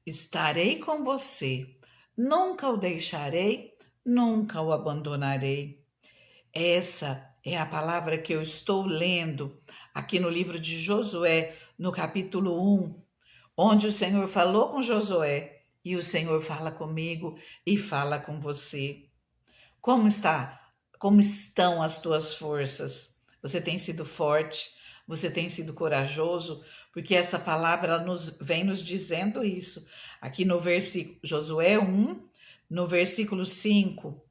Estarei com você, nunca o deixarei, nunca o abandonarei. Essa é a palavra que eu estou lendo aqui no livro de Josué, no capítulo 1, onde o Senhor falou com Josué e o Senhor fala comigo e fala com você. Como está? Como estão as tuas forças? Você tem sido forte? Você tem sido corajoso? Porque essa palavra vem nos dizendo isso. Aqui no versículo Josué 1, no versículo 5,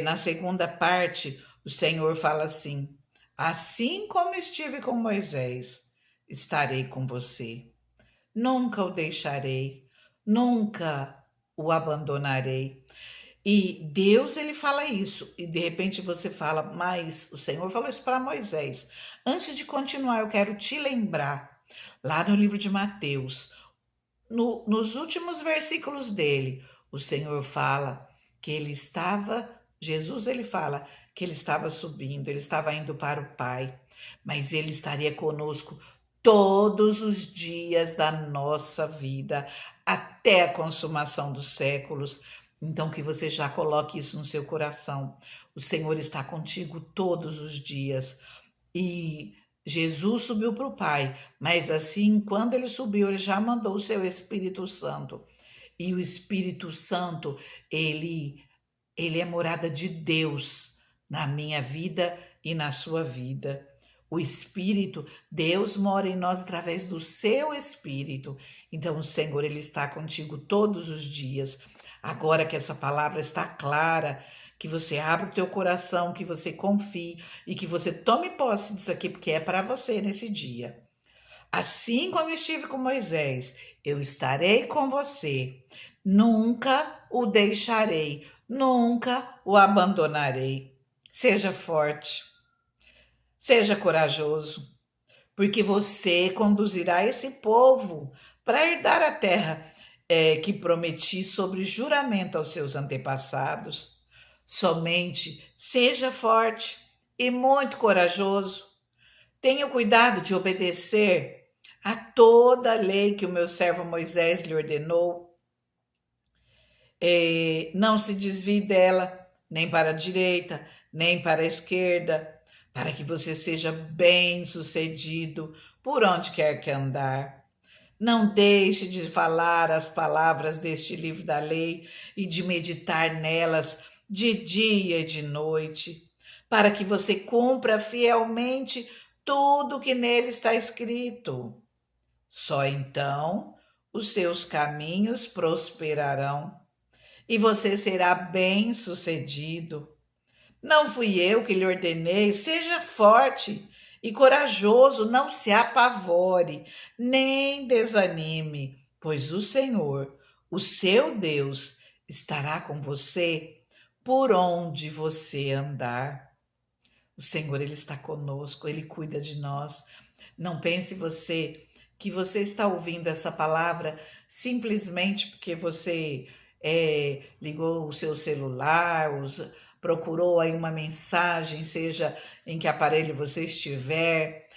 na segunda parte, o Senhor fala assim: assim como estive com Moisés, estarei com você. Nunca o deixarei, nunca o abandonarei. E Deus, ele fala isso, e de repente você fala, mas o Senhor falou isso para Moisés. Antes de continuar, eu quero te lembrar, lá no livro de Mateus, nos últimos versículos dele, o Senhor fala que ele estava, Jesus ele fala que ele estava subindo, ele estava indo para o Pai, mas ele estaria conosco todos os dias da nossa vida, até a consumação dos séculos. Então, que você já coloque isso no seu coração. O Senhor está contigo todos os dias. E Jesus subiu para o Pai, mas assim, quando ele subiu, ele já mandou o seu Espírito Santo. E o Espírito Santo, ele é morada de Deus na minha vida e na sua vida. O Espírito, Deus mora em nós através do seu Espírito. Então, o Senhor, ele está contigo todos os dias. Agora que essa palavra está clara, que você abra o teu coração, que você confie e que você tome posse disso aqui, porque é para você nesse dia. Assim como estive com Moisés, eu estarei com você. Nunca o deixarei, nunca o abandonarei. Seja forte, seja corajoso, porque você conduzirá esse povo para herdar a terra que prometi sobre juramento aos seus antepassados. Somente seja forte e muito corajoso. Tenha cuidado de obedecer a toda a lei que o meu servo Moisés lhe ordenou. Não se desvie dela, nem para a direita, nem para a esquerda, para que você seja bem-sucedido por onde quer que andar. Não deixe de falar as palavras deste livro da lei e de meditar nelas de dia e de noite, para que você cumpra fielmente tudo que nele está escrito. Só então os seus caminhos prosperarão e você será bem-sucedido. Não fui eu que lhe ordenei, seja forte e corajoso, não se apavore, nem desanime, pois o Senhor, o seu Deus, estará com você por onde você andar. O Senhor, ele está conosco, ele cuida de nós. Não pense você que você está ouvindo essa palavra simplesmente porque você ligou o seu celular, procurou aí uma mensagem, seja em que aparelho você estiver.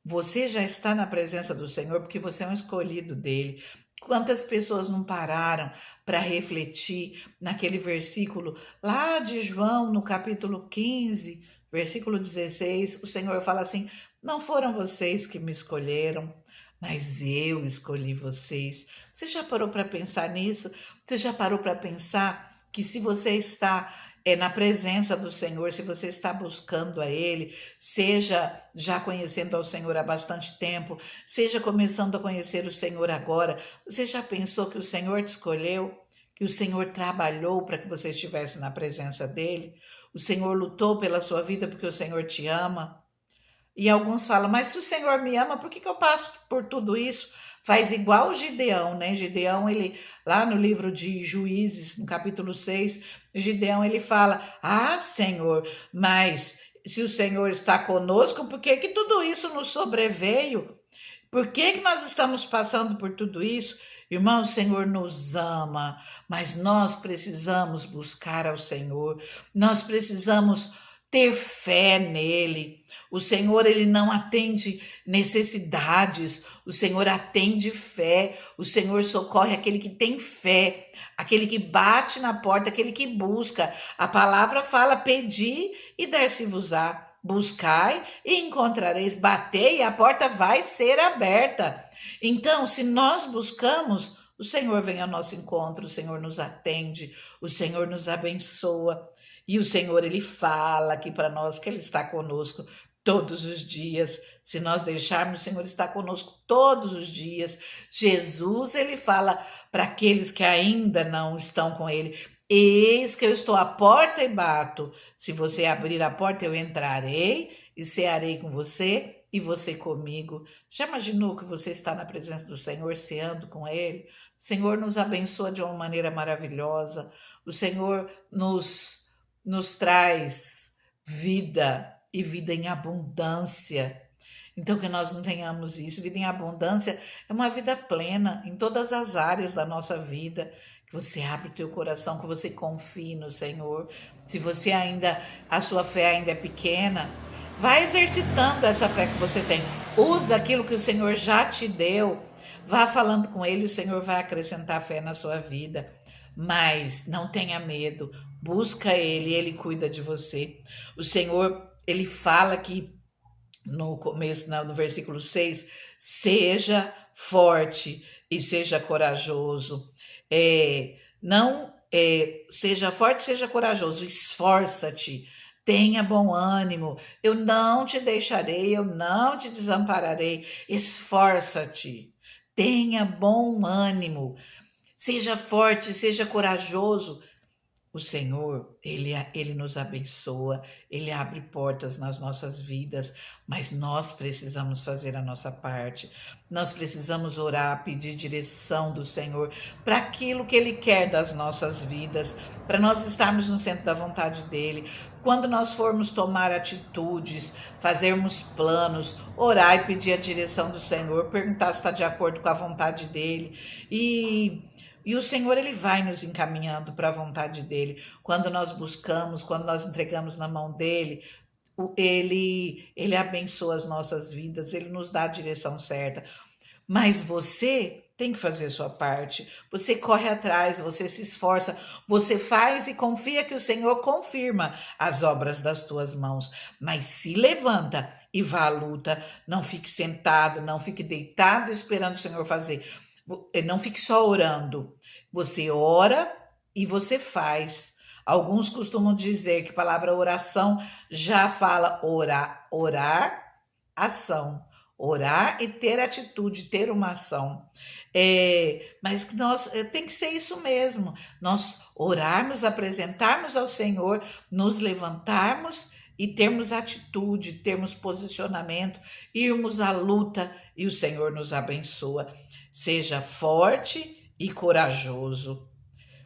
Você já está na presença do Senhor porque você é um escolhido dele. Quantas pessoas não pararam para refletir naquele versículo lá de João, no capítulo 15, versículo 16, o Senhor fala assim: não foram vocês que me escolheram, mas eu escolhi vocês. Você já parou para pensar nisso? Você já parou para pensar que se você está na presença do Senhor, se você está buscando a Ele, seja já conhecendo ao Senhor há bastante tempo, seja começando a conhecer o Senhor agora, você já pensou que o Senhor te escolheu? Que o Senhor trabalhou para que você estivesse na presença dEle? O Senhor lutou pela sua vida porque o Senhor te ama? E alguns falam, mas se o Senhor me ama, por que eu passo por tudo isso? Faz igual o Gideão, né? Gideão, ele, lá no livro de Juízes, no capítulo 6, Gideão, ele fala, ah, Senhor, mas se o Senhor está conosco, por que que tudo isso nos sobreveio? Por que que nós estamos passando por tudo isso? Irmão, o Senhor nos ama, mas nós precisamos buscar ao Senhor, nós precisamos ter fé nele. O Senhor, ele não atende necessidades, o Senhor atende fé, o Senhor socorre aquele que tem fé, aquele que bate na porta, aquele que busca. A palavra fala: pedi e dar-se-vos-á, buscai e encontrareis, batei e a porta vai ser aberta. Então, se nós buscamos, o Senhor vem ao nosso encontro, o Senhor nos atende, o Senhor nos abençoa. E o Senhor, ele fala aqui para nós que ele está conosco todos os dias. Se nós deixarmos, o Senhor está conosco todos os dias. Jesus, ele fala para aqueles que ainda não estão com ele: eis que eu estou à porta e bato. Se você abrir a porta, eu entrarei e cearei com você e você comigo. Já imaginou que você está na presença do Senhor, ceando com ele? O Senhor nos abençoa de uma maneira maravilhosa. O Senhor nos traz vida e vida em abundância. Então, que nós não tenhamos isso. Vida em abundância é uma vida plena em todas as áreas da nossa vida. Que você abra o teu coração, que você confie no Senhor. Se você ainda, a sua fé ainda é pequena, vai exercitando essa fé que você tem. Usa aquilo que o Senhor já te deu. Vá falando com Ele, o Senhor vai acrescentar fé na sua vida. Mas não tenha medo. Busca Ele, Ele cuida de você. O Senhor, Ele fala que no começo, no versículo 6, seja forte e seja corajoso. Seja forte, seja corajoso, esforça-te, tenha bom ânimo, eu não te deixarei, eu não te desampararei, esforça-te, tenha bom ânimo, seja forte, seja corajoso. O Senhor, ele nos abençoa, Ele abre portas nas nossas vidas, mas nós precisamos fazer a nossa parte. Nós precisamos orar, pedir direção do Senhor para aquilo que Ele quer das nossas vidas, para nós estarmos no centro da vontade dEle. Quando nós formos tomar atitudes, fazermos planos, orar e pedir a direção do Senhor, perguntar se está de acordo com a vontade dEle. E o Senhor, ele vai nos encaminhando para a vontade dele. Quando nós buscamos, quando nós entregamos na mão dele, ele abençoa as nossas vidas, ele nos dá a direção certa. Mas você tem que fazer a sua parte. Você corre atrás, você se esforça, você faz e confia que o Senhor confirma as obras das tuas mãos. Mas se levanta e vá à luta. Não fique sentado, não fique deitado esperando o Senhor fazer. Não fique só orando. Você ora e você faz. Alguns costumam dizer que a palavra oração já fala orar, ação. Orar e ter atitude, ter uma ação. Mas que tem que ser isso mesmo. Nós orarmos, apresentarmos ao Senhor, nos levantarmos e termos atitude, termos posicionamento, irmos à luta e o Senhor nos abençoa. Seja forte e corajoso.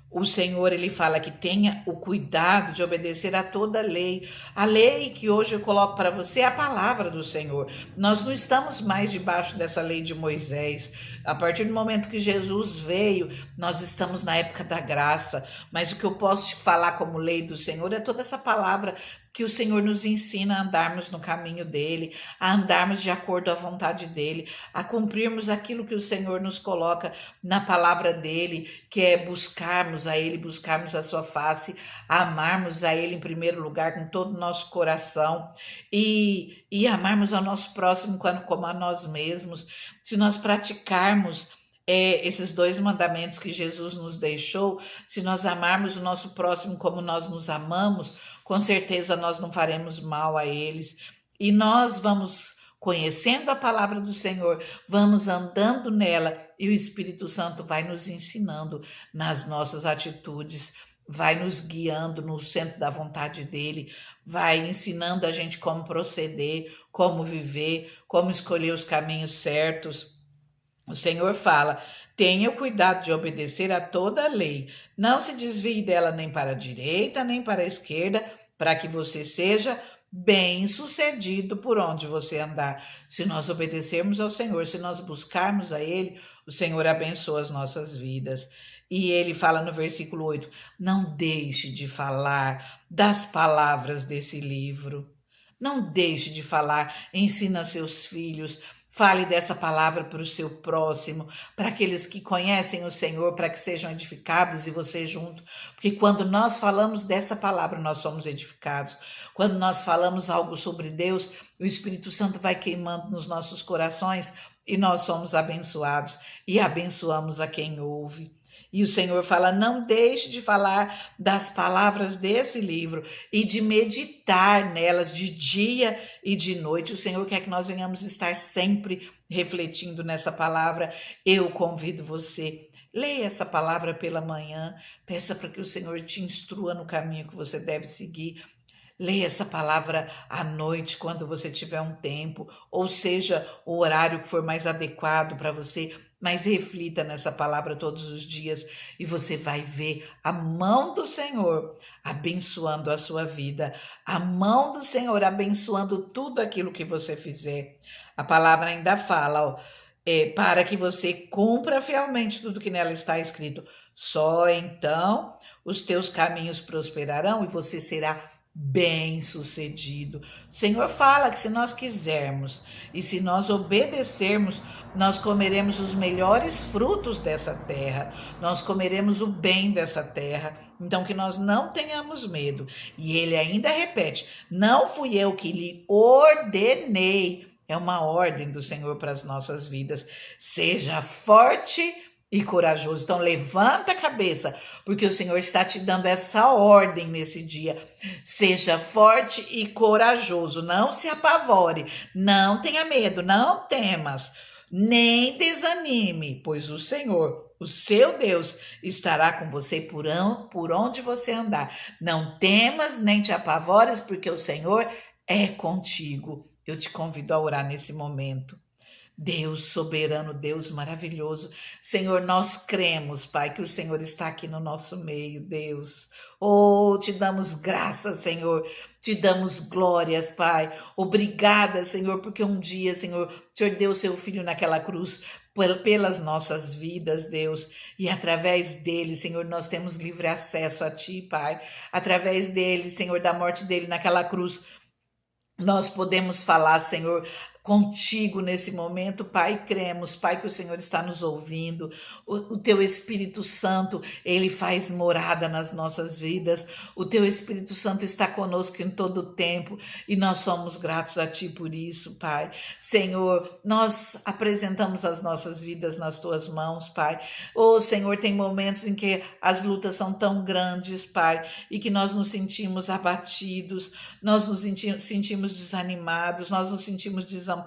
O Senhor, ele fala que tenha o cuidado de obedecer a toda lei. A lei que hoje eu coloco para você é a palavra do Senhor. Nós não estamos mais debaixo dessa lei de Moisés. A partir do momento que Jesus veio, nós estamos na época da graça. Mas o que eu posso te falar como lei do Senhor é toda essa palavra que o Senhor nos ensina a andarmos no caminho dele, a andarmos de acordo à vontade dele, a cumprirmos aquilo que o Senhor nos coloca na palavra dele, que é buscarmos a ele, buscarmos a sua face, amarmos a ele em primeiro lugar com todo o nosso coração e amarmos ao nosso próximo como a nós mesmos. Se nós praticarmos esses 2 mandamentos que Jesus nos deixou, se nós amarmos o nosso próximo como nós nos amamos, com certeza nós não faremos mal a eles. E nós vamos conhecendo a palavra do Senhor, vamos andando nela e o Espírito Santo vai nos ensinando nas nossas atitudes, vai nos guiando no centro da vontade dele, vai ensinando a gente como proceder, como viver, como escolher os caminhos certos. O Senhor fala: tenha o cuidado de obedecer a toda a lei, não se desvie dela nem para a direita, nem para a esquerda, para que você seja bem-sucedido por onde você andar. Se nós obedecermos ao Senhor, se nós buscarmos a Ele, o Senhor abençoa as nossas vidas. E ele fala no versículo 8: não deixe de falar das palavras desse livro. Não deixe de falar, ensina seus filhos, fale dessa palavra para o seu próximo, para aqueles que conhecem o Senhor, para que sejam edificados e você junto. Porque quando nós falamos dessa palavra, nós somos edificados. Quando nós falamos algo sobre Deus, o Espírito Santo vai queimando nos nossos corações e nós somos abençoados e abençoamos a quem ouve. E o Senhor fala: não deixe de falar das palavras desse livro e de meditar nelas de dia e de noite. O Senhor quer que nós venhamos estar sempre refletindo nessa palavra. Eu convido você. Leia essa palavra pela manhã, peça para que o Senhor te instrua no caminho que você deve seguir. Leia essa palavra à noite, quando você tiver um tempo, ou seja, o horário que for mais adequado para você, mas reflita nessa palavra todos os dias e você vai ver a mão do Senhor abençoando a sua vida, a mão do Senhor abençoando tudo aquilo que você fizer. A palavra ainda fala, ó, para que você cumpra fielmente tudo que nela está escrito. Só então os teus caminhos prosperarão e você será bem-sucedido. O Senhor fala que se nós quisermos e se nós obedecermos, nós comeremos os melhores frutos dessa terra, nós comeremos o bem dessa terra. Então que nós não tenhamos medo. E ele ainda repete: não fui eu que lhe ordenei. É uma ordem do Senhor para as nossas vidas. Seja forte e corajoso. Então levanta a cabeça, porque o Senhor está te dando essa ordem nesse dia. Seja forte e corajoso, não se apavore, não tenha medo, não temas, nem desanime, pois o Senhor, o seu Deus, estará com você por onde você andar. Não temas, nem te apavores, porque o Senhor é contigo. Eu te convido a orar nesse momento. Deus soberano, Deus maravilhoso, Senhor, nós cremos, Pai, que o Senhor está aqui no nosso meio, Deus. Oh, te damos graças, Senhor, te damos glórias, Pai. Obrigada, Senhor, porque um dia, Senhor, o Senhor deu o seu Filho naquela cruz pelas nossas vidas, Deus, e através dele, Senhor, nós temos livre acesso a Ti, Pai. Através dele, Senhor, da morte dele naquela cruz, nós podemos falar, Senhor, contigo nesse momento, Pai, cremos, Pai, que o Senhor está nos ouvindo, o Teu Espírito Santo, Ele faz morada nas nossas vidas, o Teu Espírito Santo está conosco em todo o tempo, e nós somos gratos a Ti por isso, Pai. Senhor, nós apresentamos as nossas vidas nas Tuas mãos, Pai. Oh, Senhor, tem momentos em que as lutas são tão grandes, Pai, e que nós nos sentimos abatidos, nós nos sentimos desanimados, nós nos sentimos desamparados,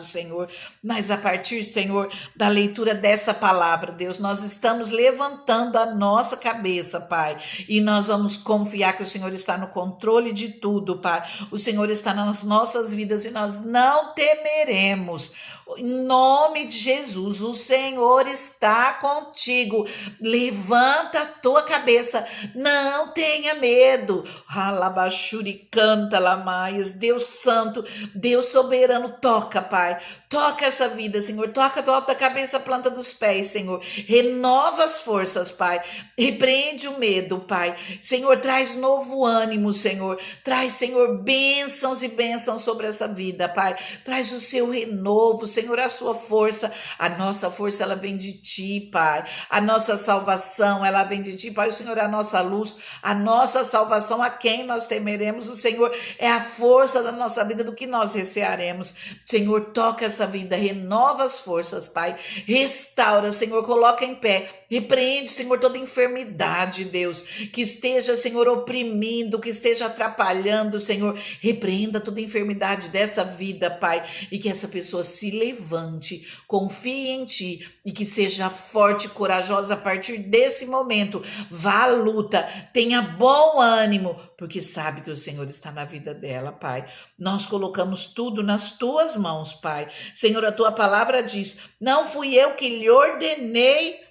Senhor, mas a partir, Senhor, da leitura dessa palavra, Deus, nós estamos levantando a nossa cabeça, Pai, e nós vamos confiar que o Senhor está no controle de tudo, Pai, o Senhor está nas nossas vidas e nós não temeremos. Em nome de Jesus, o Senhor está contigo. Levanta a tua cabeça, não tenha medo. Halabashuri canta lamaias, Deus santo, Deus soberano, toca, Pai. Toca essa vida, Senhor. Toca do alto da cabeça, planta dos pés, Senhor. Renova as forças, Pai. Repreende o medo, Pai. Senhor, traz novo ânimo, Senhor. Traz, Senhor, bênçãos e bênçãos sobre essa vida, Pai. Traz o seu renovo, Senhor, a sua força. A nossa força, ela vem de Ti, Pai. A nossa salvação, ela vem de Ti, Pai. O Senhor é a nossa luz, a nossa salvação. A quem nós temeremos? O Senhor é a força da nossa vida, do que nós recearemos. Senhor, toca essa vida, renova as forças, Pai. Restaura, Senhor, coloca em pé. Repreende, Senhor, toda enfermidade, Deus, que esteja, Senhor, oprimindo, que esteja atrapalhando, Senhor. Repreenda toda enfermidade dessa vida, Pai, e que essa pessoa se levante, confie em Ti e que seja forte e corajosa a partir desse momento. Vá à luta, tenha bom ânimo, porque sabe que o Senhor está na vida dela, Pai. Nós colocamos tudo nas Tuas mãos, Pai. Senhor, a Tua palavra diz: não fui eu que lhe ordenei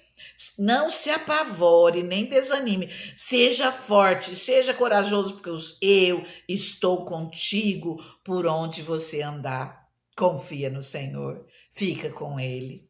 Não se apavore, nem desanime. Seja forte, seja corajoso, porque eu estou contigo por onde você andar. Confia no Senhor, fica com Ele.